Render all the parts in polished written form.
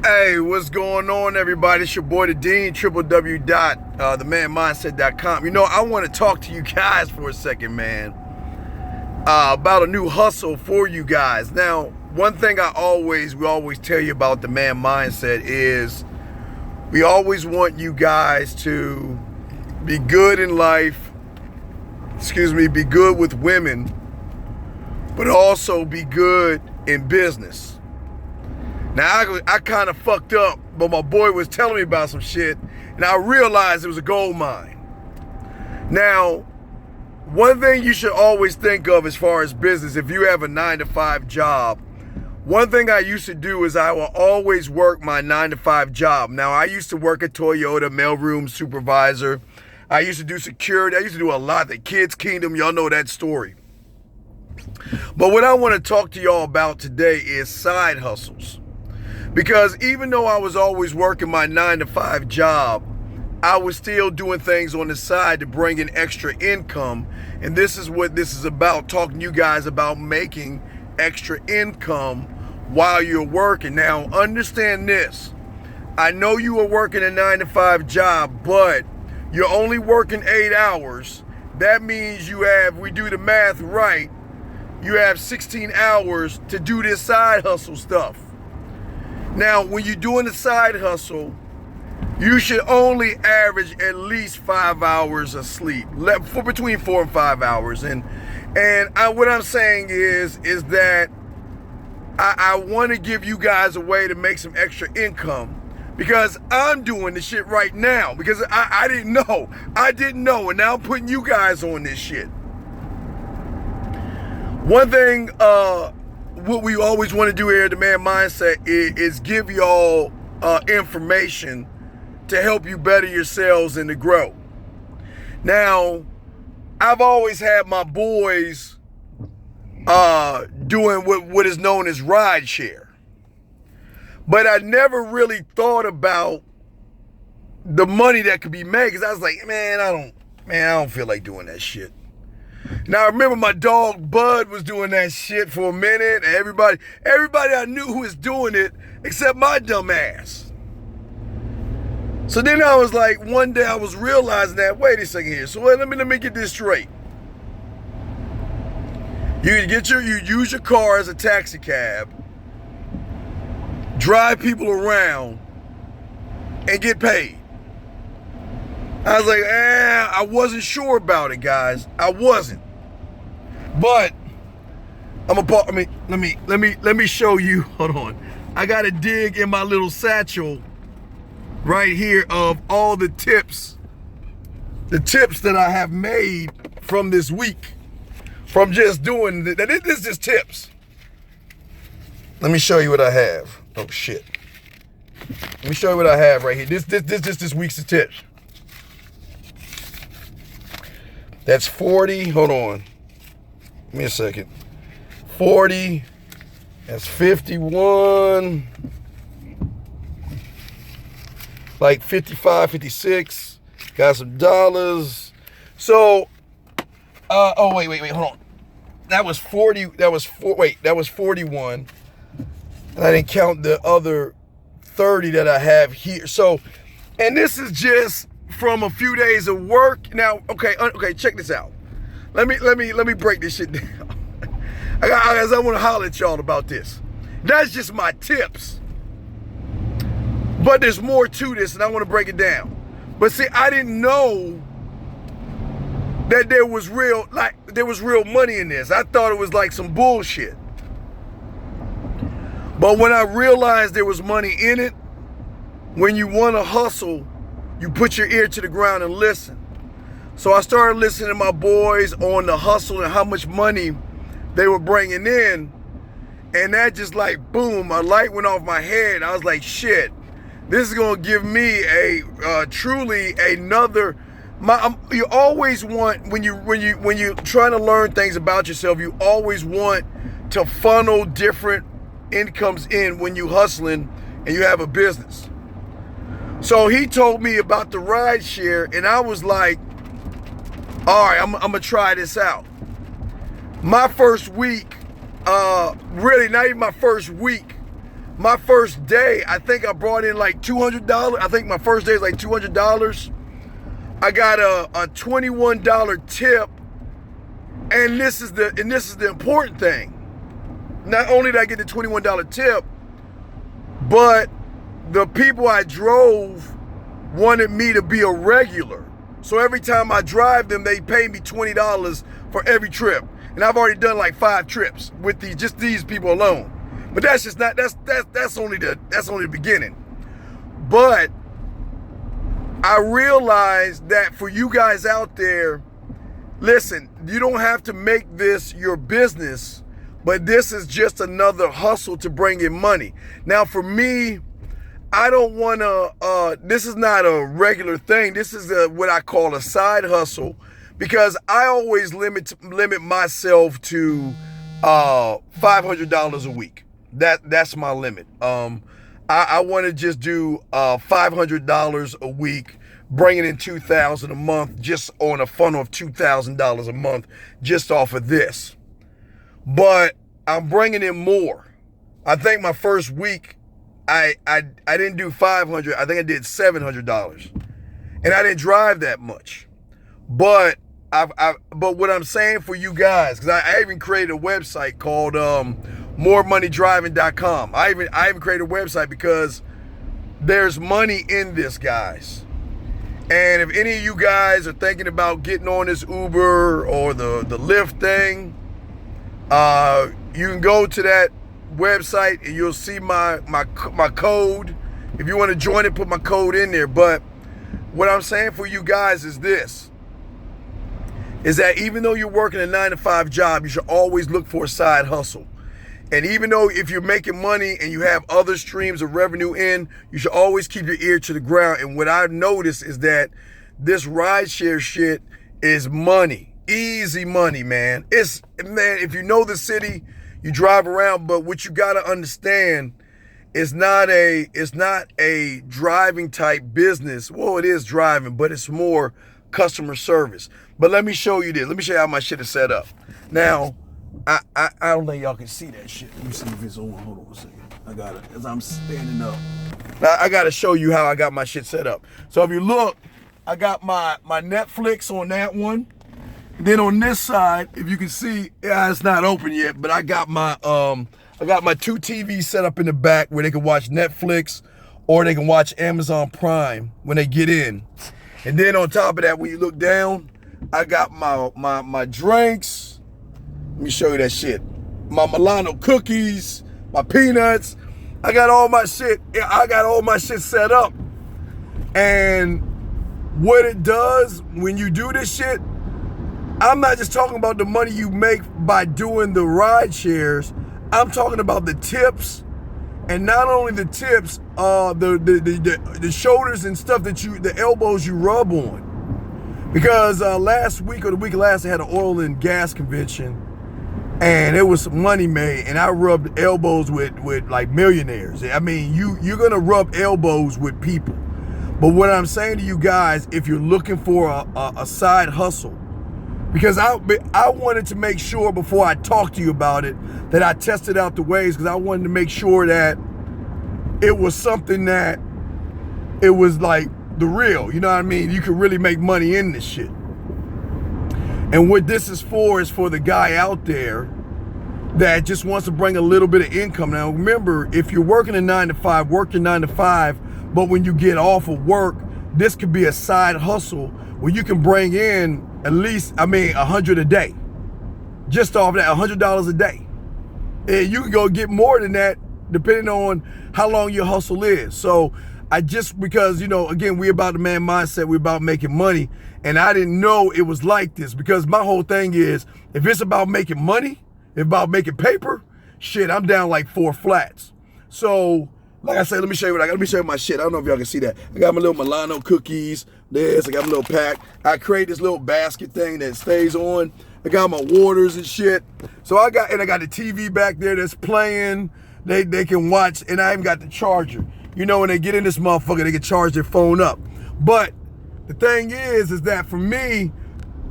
Hey, what's going on, everybody? It's your boy, the Dean, www.themanmindset.com. You know, I want to talk to you guys for a second, man, about a new hustle for you guys. Now, one thing we always tell you about the man mindset is we always want you guys to be good in life, be good with women, but also be good in business. Now, I kind of fucked up, but my boy was telling me about some shit, and I realized it was a gold mine. Now, one thing you should always think of as far as business, if you have a 9-to-5 job, one thing I used to do is I will always work my 9-to-5 job. Now, I used to work at Toyota, mailroom supervisor. I used to do security. I used to do a lot. The Kids Kingdom, y'all know that story. But what I want to talk to y'all about today is side hustles. Because even though I was always working my 9-to-5 job, I was still doing things on the side to bring in extra income. And this is what this is about, talking to you guys about making extra income while you're working. Now, understand this. I know you are working a 9-to-5 job, but you're only working 8 hours. That means we do the math right, you have 16 hours to do this side hustle stuff. Now, when you're doing the side hustle, you should only average at least 5 hours of sleep, for between 4 and 5 hours. And what I'm saying is that I want to give you guys a way to make some extra income, because I'm doing this shit right now because I didn't know, and now I'm putting you guys on this shit. One thing, what we always want to do here at the Man Mindset is give y'all information to help you better yourselves and to grow. Now, I've always had my boys doing what is known as ride share, but I never really thought about the money that could be made, because I was like, I don't feel like doing that shit. Now, I remember my dog Bud was doing that shit for a minute, and everybody I knew who was doing it except my dumb ass. So then I was like, one day I was realizing that, wait a second here. So let me get this straight. You use your car as a taxi cab, drive people around, and get paid. I was like, I wasn't sure about it, guys. I wasn't. But let me show you. Hold on. I got to dig in my little satchel right here of all the tips that I have made from this week, from just doing this. This is just tips. Let me show you what I have. Oh shit. Let me show you what I have right here. This week's tips. That's 40, hold on. Give me a second. 40, that's 51, like 55, 56, got some dollars. So, wait, hold on. That was 41, and I didn't count the other 30 that I have here. So, and this is just from a few days of work. Now, okay, check this out. Let me break this shit down. I want to holler at y'all about this. That's just my tips, but there's more to this, and I want to break it down. But see, I didn't know that there was real money in this. I thought it was like some bullshit. But when I realized there was money in it, when you want to hustle, you put your ear to the ground and listen. So I started listening to my boys on the hustle and how much money they were bringing in. And that just like, boom, a light went off my head. I was like, shit, this is going to give me truly another. You always want, when you're trying to learn things about yourself, you always want to funnel different incomes in when you hustling and you have a business. So he told me about the ride share, and I was like, all right, I'm gonna try this out. My first week, really not even my first week, my first day, I think I brought in like $200. I think my first day is like $200. I got a $21 tip, and this is the important thing. Not only did I get the $21 tip, but the people I drove wanted me to be a regular. So every time I drive them, they pay me $20 for every trip. And I've already done like 5 trips with these people alone. But that's just not that's only the beginning. But I realized that for you guys out there, listen, you don't have to make this your business, but this is just another hustle to bring in money. Now for me, I don't want to, this is not a regular thing. This is what I call a side hustle, because I always limit myself to $500 a week. That's my limit. I want to just do $500 a week, bringing in $2,000 a month, just on a funnel of $2,000 a month, just off of this. But I'm bringing in more. I think my first week, I didn't do $500. I think I did $700, and I didn't drive that much. But but what I'm saying for you guys, because I even created a website called moremoneydriving.com. I even created a website because there's money in this, guys. And if any of you guys are thinking about getting on this Uber or the Lyft thing, you can go to that website and you'll see my code. If you want to join it, put my code in there. But what I'm saying for you guys is this, is that even though you're working a 9-to-5 job, you should always look for a side hustle. And even though if you're making money and you have other streams of revenue in, you should always keep your ear to the ground. And what I've noticed is that this rideshare shit is money, easy money, man. Man, if you know the city, you drive around, but what you gotta understand, it's not a driving type business. Well, it is driving, but it's more customer service. But let me show you this. Let me show you how my shit is set up. Now, I don't think y'all can see that shit. Let me see if it's on. Hold on a second. I got it as I'm standing up. Now, I gotta show you how I got my shit set up. So if you look, I got my Netflix on that one. Then on this side, if you can see, it's not open yet, but I got my 2 TVs set up in the back where they can watch Netflix or they can watch Amazon Prime when they get in. And then on top of that, when you look down, I got my drinks. Let me show you that shit. My Milano cookies, my peanuts. I got all my shit. I got all my shit set up. And what it does when you do this shit, I'm not just talking about the money you make by doing the ride shares. I'm talking about the tips, and not only the tips, the shoulders and stuff the elbows you rub on. Because last week or the week last, I had an oil and gas convention, and it was some money made, and I rubbed elbows with like millionaires. I mean, you're gonna rub elbows with people. But what I'm saying to you guys, if you're looking for a side hustle, because I wanted to make sure before I talked to you about it that I tested out the ways, because I wanted to make sure that it was something that it was like the real, you know what I mean? You could really make money in this shit. And what this is for the guy out there that just wants to bring a little bit of income. Now remember, if you're working a 9-to-5, work your 9-to-5, but when you get off of work, this could be a side hustle where you can bring in at least, $100 a day. Just off that, $100 a day. And you can go get more than that depending on how long your hustle is. So because, again, we about the man mindset, we about making money, and I didn't know it was like this, because my whole thing is, if it's about making money, about making paper, shit, I'm down like 4 flats. So, like I said, let me show you what I got. Let me show you my shit. I don't know if y'all can see that. I got my little Milano cookies. I got my little pack. I create this little basket thing that stays on. I got my waters and shit. So I got the TV back there that's playing. They can watch, and I even got the charger. When they get in this motherfucker, they can charge their phone up. But the thing is that for me,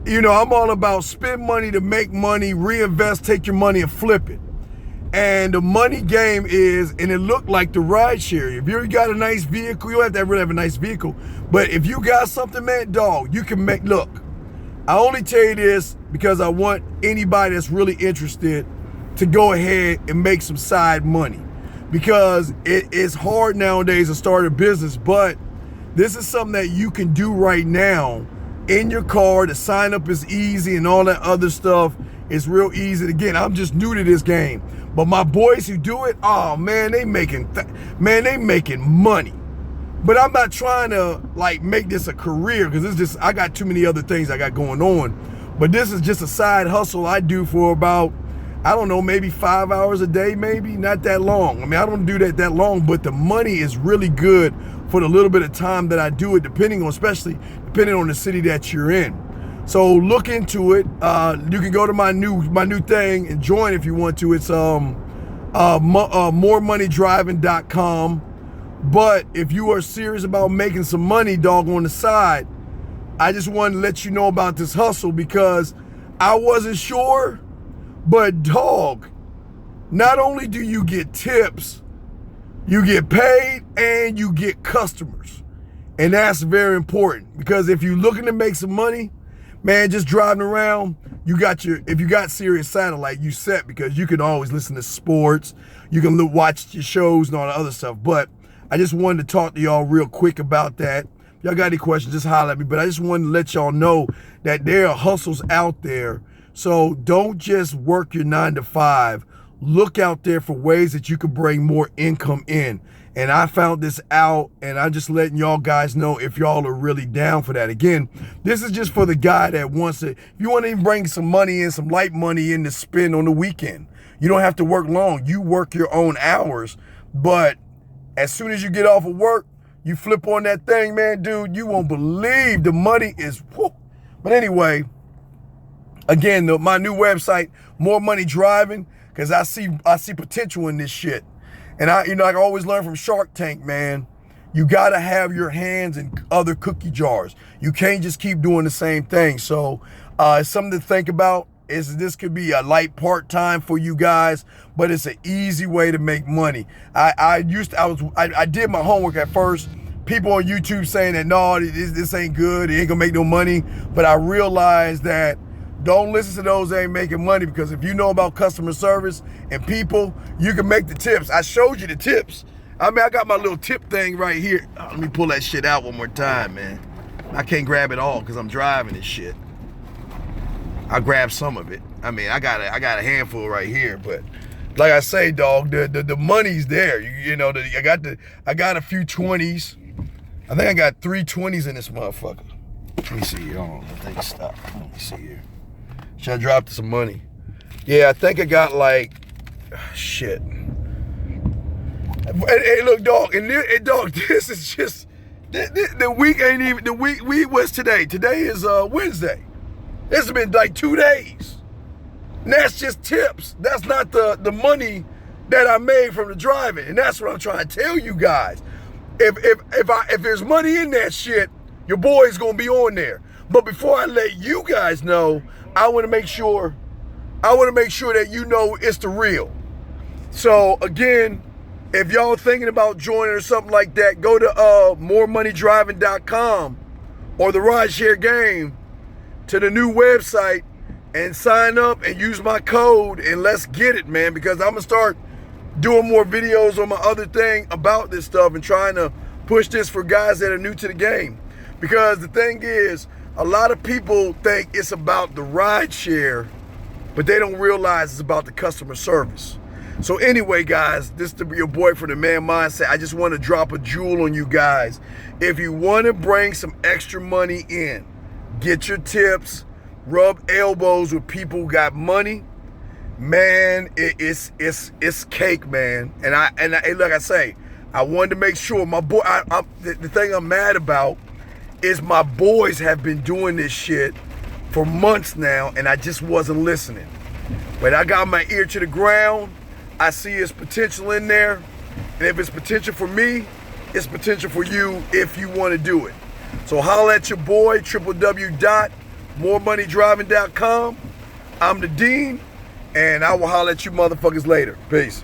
I'm all about spend money to make money, reinvest, take your money and flip it. And the money game is, and it looked like the ride share. If you got a nice vehicle, you don't have to really have a nice vehicle. But if you got something, man, dog, you can make, look, I only tell you this because I want anybody that's really interested to go ahead and make some side money. Because it's hard nowadays to start a business, but this is something that you can do right now in your car. To sign up is easy and all that other stuff is real easy. Again, I'm just new to this game. But my boys who do it, oh man, they making money. But I'm not trying to like make this a career because it's just, I got too many other things I got going on. But this is just a side hustle I do for about, I don't know, maybe 5 hours a day, maybe, not that long. I mean, I don't do that long, but the money is really good for the little bit of time that I do it, especially depending on the city that you're in. So look into it. You can go to my new thing and join if you want to. It's moremoneydriving.com. But if you are serious about making some money, dog, on the side, I just wanted to let you know about this hustle because I wasn't sure. But dog, not only do you get tips, you get paid and you get customers. And that's very important because if you're looking to make some money, man, just driving around, if you got Sirius Satellite, you set because you can always listen to sports, you can watch your shows and all the other stuff. But I just wanted to talk to y'all real quick about that. If y'all got any questions, just holler at me. But I just wanted to let y'all know that there are hustles out there. So don't just work your 9 to 5. Look out there for ways that you can bring more income in. And I found this out, and I'm just letting y'all guys know if y'all are really down for that. Again, this is just for the guy that wants to, if you want to even bring some money in, some light money in to spend on the weekend. You don't have to work long. You work your own hours. But as soon as you get off of work, you flip on that thing, man, dude, you won't believe the money is, whoop. But anyway, again, my new website, More Money Driving, because I see potential in this shit. And I always learn from Shark Tank, man. You gotta have your hands in other cookie jars. You can't just keep doing the same thing. So it's something to think about. This could be a light part-time for you guys, but it's an easy way to make money. I did my homework at first. People on YouTube saying that no, this ain't good, it ain't gonna make no money. But I realized that don't listen to those that ain't making money, because if you know about customer service and people, you can make the tips. I showed you the tips. I mean, I got my little tip thing right here. Let me pull that shit out one more time, man. I can't grab it all because I'm driving this shit. I grabbed some of it. I mean, I got a handful right here, but like I say, dog, the money's there. I got a few 20s. I think I got 3 20s in this motherfucker. Let me see here. Hold on, I think stop. Let me see here. Should I drop some money? Yeah, I think I got like, shit. Hey, look, dog, dog, this is just, the week ain't even, the week was today. Today is Wednesday. This has been like 2 days. And that's just tips. That's not the money that I made from the driving. And that's what I'm trying to tell you guys. If there's money in that shit, your boy's gonna be on there. But before I let you guys know, I want to make sure that you know it's the real. So again, if y'all thinking about joining or something like that, go to moremoneydriving.com or the Rideshare Game to the new website and sign up and use my code, and let's get it, man, because I'm gonna start doing more videos on my other thing about this stuff and trying to push this for guys that are new to the game. Because the thing is, a lot of people think it's about the ride share, but they don't realize it's about the customer service. So anyway, guys, this to be your boy from the Man Mindset. I just want to drop a jewel on you guys. If you want to bring some extra money in, get your tips, rub elbows with people who got money, man, it's cake, man. And like I say, I wanted to make sure my boy, the thing I'm mad about is my boys have been doing this shit for months now, and I just wasn't listening. But I got my ear to the ground. I see its potential in there. And if it's potential for me, it's potential for you if you want to do it. So holla at your boy, www.moremoneydriving.com. I'm the Dean, And I will holler at you motherfuckers later. Peace.